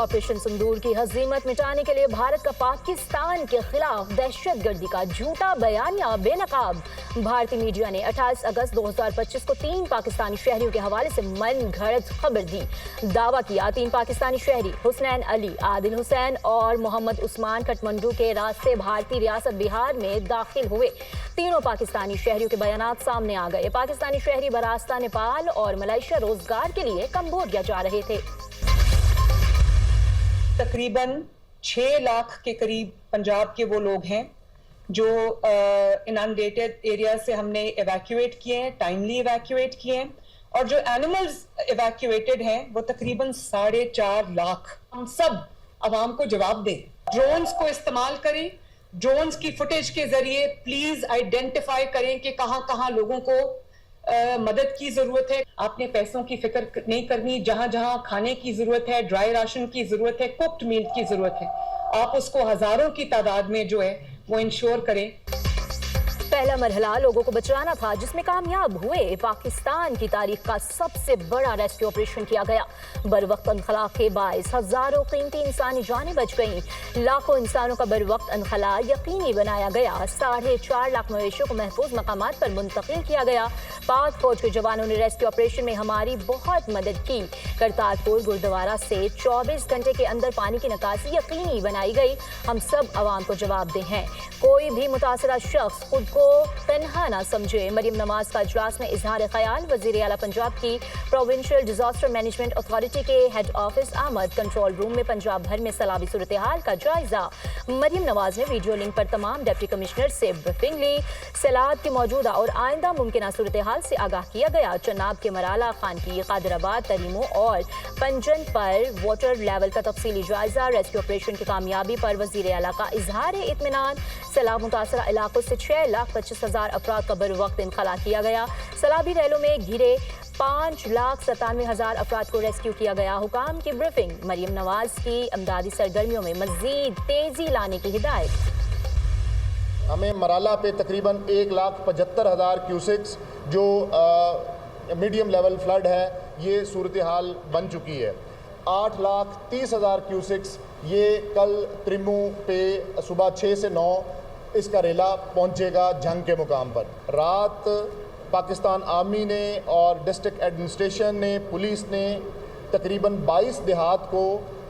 Operation sindoor کی ہزیمت مٹانے کے لیے بھارت کا پاکستان کے خلاف دہشت گردی کا جھوٹا بیانیہ بے نقاب۔ بھارتی میڈیا نے 28 اگست 2025 کو 3 پاکستانی شہریوں کے حوالے سے من گھڑت خبر دی۔ دعویٰ کیا 3 پاکستانی شہری حسنین علی، عادل حسین اور محمد عثمان کٹھمنڈو کے راستے بھارتی ریاست بہار میں داخل ہوئے۔ تینوں پاکستانی شہریوں کے بیانات سامنے آ گئے۔ پاکستانی شہری براستہ نیپال اور ملائیشیا روزگار کے لیے کمبوڈیا جا رہے تھے۔ تقریباً 6 لاکھ کے قریب پنجاب کے وہ لوگ ہیں جو انانڈیٹڈ ایریا سے ہم نے ایویکیویٹ کیے ہیں، ٹائملی ایویکیویٹ کیے ہیں، اور جو اینیملز ایویکیویٹڈ ہیں وہ تقریباً 4.5 لاکھ۔ ہم سب عوام کو جواب دیں، ڈرونز کو استعمال کریں، ڈرونز کی فوٹیج کے ذریعے پلیز آئیڈینٹیفائی کریں کہ کہاں کہاں لوگوں کو مدد کی ضرورت ہے۔ آپ نے پیسوں کی فکر نہیں کرنی، جہاں جہاں کھانے کی ضرورت ہے، ڈرائی راشن کی ضرورت ہے، کوکڈ میل کی ضرورت ہے، آپ اس کو ہزاروں کی تعداد میں جو ہے وہ انشور کریں۔ پہلا مرحلہ لوگوں کو بچانا تھا جس میں کامیاب ہوئے۔ پاکستان کی تاریخ کا سب سے بڑا ریسکیو آپریشن کیا گیا۔ بروقت انخلا کے باعث ہزاروں قیمتی انسانی جانیں بچ گئیں۔ لاکھوں انسانوں کا بروقت انخلا یقینی بنایا گیا۔ 4.5 لاکھ مویشیوں کو محفوظ مقامات پر منتقل کیا گیا۔ پاک فوج کے جوانوں نے ریسکیو آپریشن میں ہماری بہت مدد کی۔ کرتارپور گردوارہ سے 24 گھنٹے کے اندر پانی کی نکاسی یقینی بنائی گئی۔ ہم سب عوام کو جواب دہ ہیں، کوئی بھی متاثرہ شخص خود کو تنہا نہ سمجھے۔ مریم نواز کا اجلاس میں اظہار خیال۔ وزیر اعلیٰ پنجاب کی پروونشل ڈیزاسٹر مینجمنٹ اتھارٹی کے ہیڈ آفس آمد۔ کنٹرول روم میں پنجاب بھر میں سیلابی صورتحال کا جائزہ۔ مریم نواز نے ویڈیو لنک پر تمام ڈپٹی کمشنر سے بریفنگ لی۔ سیلاب کی موجودہ اور آئندہ ممکنہ صورتحال سے آگاہ کیا گیا۔ چناب کے مرالا، خانکی، قادر آباد، تریمو اور پنجن پر واٹر لیول کا تفصیلی جائزہ۔ ریسکیو آپریشن کی کامیابی پر وزیر اعلیٰ کا اظہار اطمینان۔ سیلاب متاثرہ علاقوں سے 6,25,000 افراد کا بروقت انخلا کیا گیا۔ سیلابی ریلوں میں گھرے 5,97,000 افراد کو ریسکیو کیا گیا۔ حکام کی بریفنگ۔ مریم نواز کی امدادی سرگرمیوں میں مزید تیزی لانے کی ہدایت۔ ہمیں مرالا پہ تقریباً 1,75,000 کیوسکس جو میڈیم لیول فلڈ ہے یہ صورتحال بن چکی ہے۔ 8,30,000 کیوسکس یہ کل تریمو پہ صبح 6 سے 9 اس کا ریلا پہنچے گا جھنگ کے مقام پر۔ رات پاکستان آرمی نے اور ڈسٹرکٹ ایڈمنسٹریشن نے، پولیس نے تقریباً 22 دیہات کو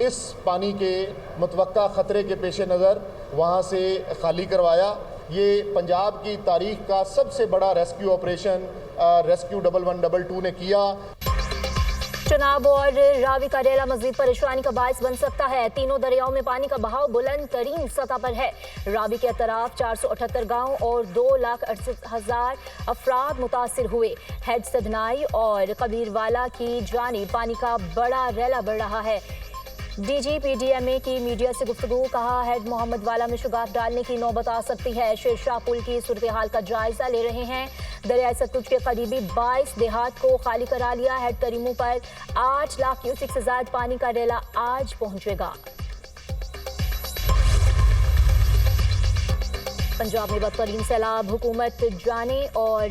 اس پانی کے متوقع خطرے کے پیش نظر وہاں سے خالی کروایا۔ یہ پنجاب کی تاریخ کا سب سے بڑا ریسکیو آپریشن ریسکیو 1112 نے کیا۔ چناب اور راوی کا ریلا مزید پریشانی کا باعث بن سکتا ہے۔ تینوں دریاؤں میں پانی کا بہاؤ بلند ترین سطح پر ہے۔ راوی کے اطراف 478 گاؤں اور 2,68,000 افراد متاثر ہوئے۔ ہیڈ سدنائی اور کبیر والا کی جانب پانی کا بڑا ریلا بڑھ رہا ہے۔ D G P D M A کی میڈیا سے گفتگو۔ کہا ہیڈ محمد والا میں شگاف ڈالنے کی نوبت آ سکتی ہے۔ شیر شاہ پل کی صورتحال کا جائزہ لے رہے ہیں۔ دریائے ستلج کے قریبی 22 دیہات کو خالی کرا لیا۔ ہیڈ تریمو پر 8 لاکھ کیوسک سے زائد پانی کا ریلا آج پہنچے گا۔ پنجاب میں بدترین سیلاب، حکومت جانیں اور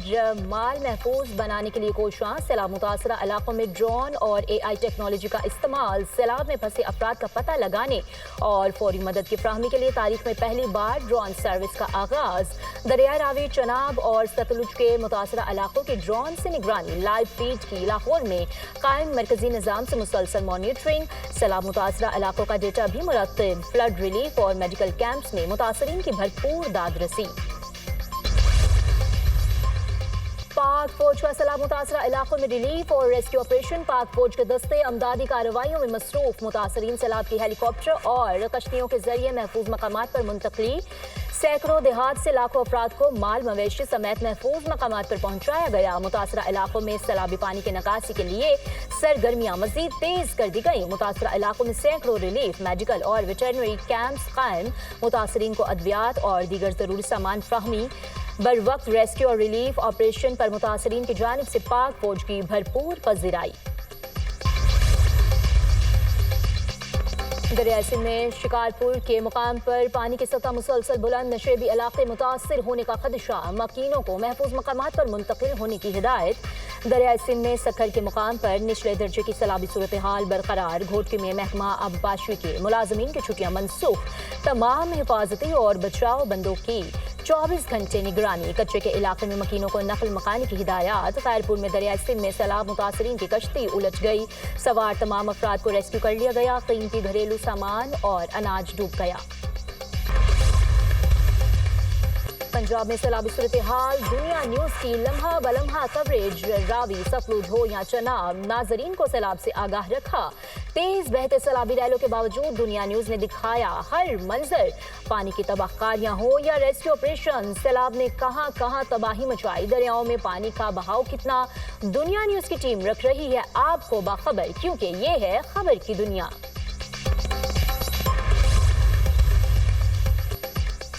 مال محفوظ بنانے کے لیے کوشاں۔ سیلاب متاثرہ علاقوں میں ڈرون اور اے آئی ٹیکنالوجی کا استعمال۔ سیلاب میں پھنسے افراد کا پتہ لگانے اور فوری مدد کی فراہمی کے لیے تاریخ میں پہلی بار ڈرون سروس کا آغاز۔ دریائے راوی، چناب اور ستلج کے متاثرہ علاقوں کی ڈرون سے نگرانی۔ لائیو فیڈ کی لاہور میں قائم مرکزی نظام سے مسلسل مانیٹرنگ۔ سیلاب متاثرہ علاقوں کا ڈیٹا بھی مرتب۔ فلڈ ریلیف اور میڈیکل کیمپس میں متاثرین کی بھرپور داد رسی۔ پاک فوج کا سیلاب متاثرہ علاقوں میں ریلیف اور ریسکیو آپریشن۔ پاک فوج کے دستے امدادی کارروائیوں میں مصروف۔ متاثرین سیلاب کی ہیلی کاپٹر اور کشتیوں کے ذریعے محفوظ مقامات پر منتقلی۔ سینکڑوں دیہات سے لاکھوں افراد کو مال مویشی سمیت محفوظ مقامات پر پہنچایا گیا۔ متاثرہ علاقوں میں سیلابی پانی کی نکاسی کے لیے سرگرمیاں مزید تیز کر دی گئیں۔ متاثرہ علاقوں میں سینکڑوں ریلیف، میڈیکل اور ویٹرنری کیمپس قائم۔ متاثرین کو ادویات اور دیگر ضروری سامان فراہمی۔ بروقت ریسکیو اور ریلیف آپریشن پر متاثرین کی جانب سے پاک فوج کی بھرپور پذیرائی۔ دریائے سندھ میں شکارپور کے مقام پر پانی کی سطح مسلسل بلند، نشیبی علاقے متاثر ہونے کا خدشہ۔ مکینوں کو محفوظ مقامات پر منتقل ہونے کی ہدایت۔ دریائے سندھ میں سکھر کے مقام پر نچلے درجے کی سیلابی صورتحال برقرار، گھوٹکی میں محکمہ آبپاشی کے ملازمین کی چھٹیاں منسوخ، تمام حفاظتی اور بچاؤ بندوں کی 24 گھنٹے نگرانی، کچے کے علاقے میں مکینوں کو نقل مکانی کی ہدایات، خیرپور میں دریائے سندھ میں سیلاب متاثرین کی کشتی الجھ گئی، سوار تمام افراد کو ریسکیو کر لیا گیا، قیمتی گھریلو سامان اور اناج ڈوب گیا۔ پنجاب میں سیلابی صورتحال، دنیا نیوز کی لمحہ بلمحہ کوریج، راوی، ستلج ہو یا چناب، ناظرین کو سیلاب سے آگاہ رکھا۔ تیز بہتے سیلابی ریلوں کے باوجود دنیا نیوز نے دکھایا ہر منظر، پانی کی تباہ کاریاں ہو یا ریسکیو آپریشن، سیلاب نے کہاں کہاں تباہی مچائی، دریاؤں میں پانی کا بہاؤ کتنا، دنیا نیوز کی ٹیم رکھ رہی ہے آپ کو باخبر، کیونکہ یہ ہے خبر کی دنیا۔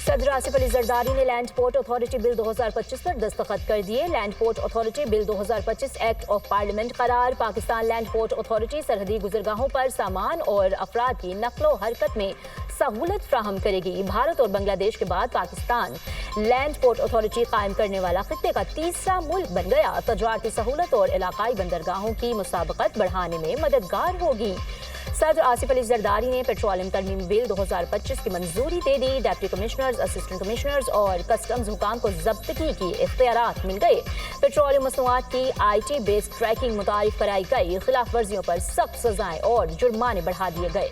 صدر آصف علی زرداری نے لینڈ پورٹ اتھارٹی بل 2025 پر دستخط کر دیے۔ Land port authority bill 2025 act of parliament قرار۔ پاکستان لینڈ پورٹ اتھارٹی سرحدی گزرگاہوں پر سامان اور افراد کی نقل و حرکت میں سہولت فراہم کرے گی۔ بھارت اور بنگلہ دیش کے بعد پاکستان لینڈ پورٹ اتھارٹی قائم کرنے والا خطے کا تیسرا ملک بن گیا۔ تجارتی سہولت اور علاقائی بندرگاہوں کی مسابقت بڑھانے میں مددگار ہوگی۔ صدر آصف علی زرداری نے پیٹرولیم ترمیم بل 2025 کی منظوری دے دی۔ ڈپٹی کمشنرز، اسسٹنٹ کمشنرز اور کسٹمز حکام کو ضبطگی کی اختیارات مل گئے۔ پیٹرولیم مصنوعات کی IT بیسڈ ٹریکنگ متعارف کرائی گئی۔ خلاف ورزیوں پر سخت سزائیں اور جرمانے بڑھا دیے گئے۔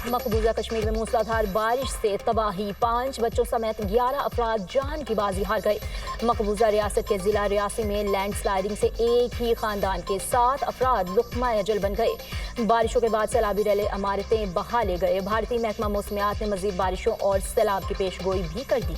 مقبوضہ کشمیر میں موسلادھار بارش سے تباہی، 5 بچوں سمیت 11 افراد جان کی بازی ہار گئے۔ مقبوضہ ریاست کے ضلع ریاسی میں لینڈ سلائیڈنگ سے ایک ہی خاندان کے 7 افراد لقمہ اجل بن گئے۔ بارشوں کے بعد سیلابی ریلے عمارتیں بہا لے گئے۔ بھارتی محکمہ موسمیات نے مزید بارشوں اور سیلاب کی پیش گوئی بھی کر دی۔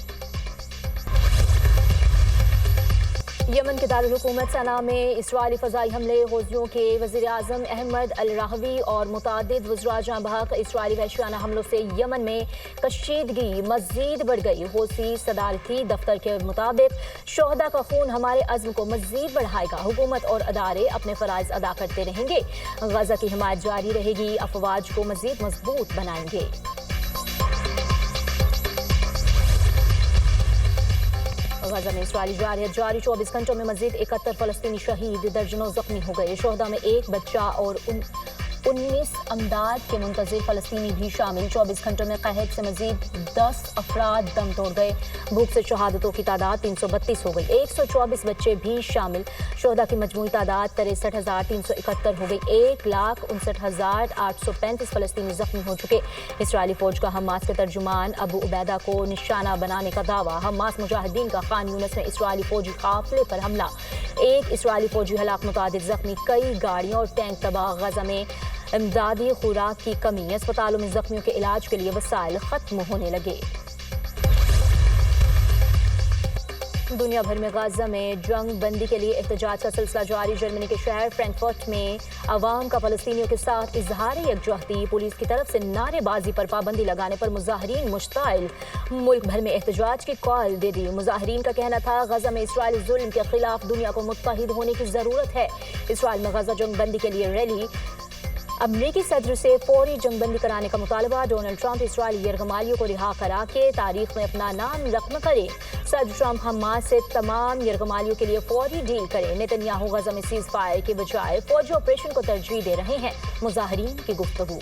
یمن کے دارالحکومت صنعاء میں اسرائیلی فضائی حملے، حوثیوں کے وزیر اعظم احمد الراہوی اور متعدد وزراء جاں بحق۔ اسرائیلی وحشیانہ حملوں سے یمن میں کشیدگی مزید بڑھ گئی۔ حوثی صدارتی دفتر کے مطابق شہداء کا خون ہمارے عزم کو مزید بڑھائے گا۔ حکومت اور ادارے اپنے فرائض ادا کرتے رہیں گے۔ غزہ کی حمایت جاری رہے گی، افواج کو مزید مضبوط بنائیں گے۔ غزہ میں اسرائیلی جارحیت جاری، 24 گھنٹوں میں مزید 71 فلسطینی شہید، درجنوں زخمی ہو گئے۔ شہداء میں ایک بچہ اور 19 امداد کے منتظر فلسطینی بھی شامل۔ 24 گھنٹوں میں قحط سے مزید 10 افراد دم توڑ گئے۔ بھوک سے شہادتوں کی تعداد 332 ہو گئی، 124 بچے بھی شامل۔ شہداء کی مجموعی تعداد 63,371 ہو گئی، 1,69,835 فلسطینی زخمی ہو چکے۔ اسرائیلی فوج کا حماس کے ترجمان ابو عبیدہ کو نشانہ بنانے کا دعویٰ۔ حماس مجاہدین کا خان یونس میں اسرائیلی فوجی قافلے پر حملہ، ایک اسرائیلی فوجی ہلاک، متعدد زخمی، کئی گاڑیاں اور ٹینک تباہ۔ غزہ میں امدادی خوراک کی کمی، اسپتالوں میں زخمیوں کے علاج کے لیے وسائل ختم ہونے لگے۔ دنیا بھر میں غزہ میں جنگ بندی کے لیے احتجاج کا سلسلہ جاری۔ جرمنی کے شہر فرینکفرٹ میں عوام کا فلسطینیوں کے ساتھ اظہار یکجہتی، پولیس کی طرف سے نعرے بازی پر پابندی لگانے پر مظاہرین مشتعل، ملک بھر میں احتجاج کی کال دے دی۔ مظاہرین کا کہنا تھا غزہ میں اسرائیلی ظلم کے خلاف دنیا کو متحد ہونے کی ضرورت ہے۔ اسرائیل میں غزہ جنگ بندی کے لیے ریلی، امریکی صدر سے فوری جنگ بندی کرانے کا مطالبہ۔ ڈونلڈ ٹرمپ اسرائیلی یرغمالیوں کو رہا کرا کے تاریخ میں اپنا نام رقم کرے۔ صدر ٹرمپ حماس سے تمام یرغمالیوں کے لیے فوری ڈیل کرے۔ نتنیاہو غزہ میں سیز فائر کے بجائے فوجی آپریشن کو ترجیح دے رہے ہیں، مظاہرین کی گفتگو۔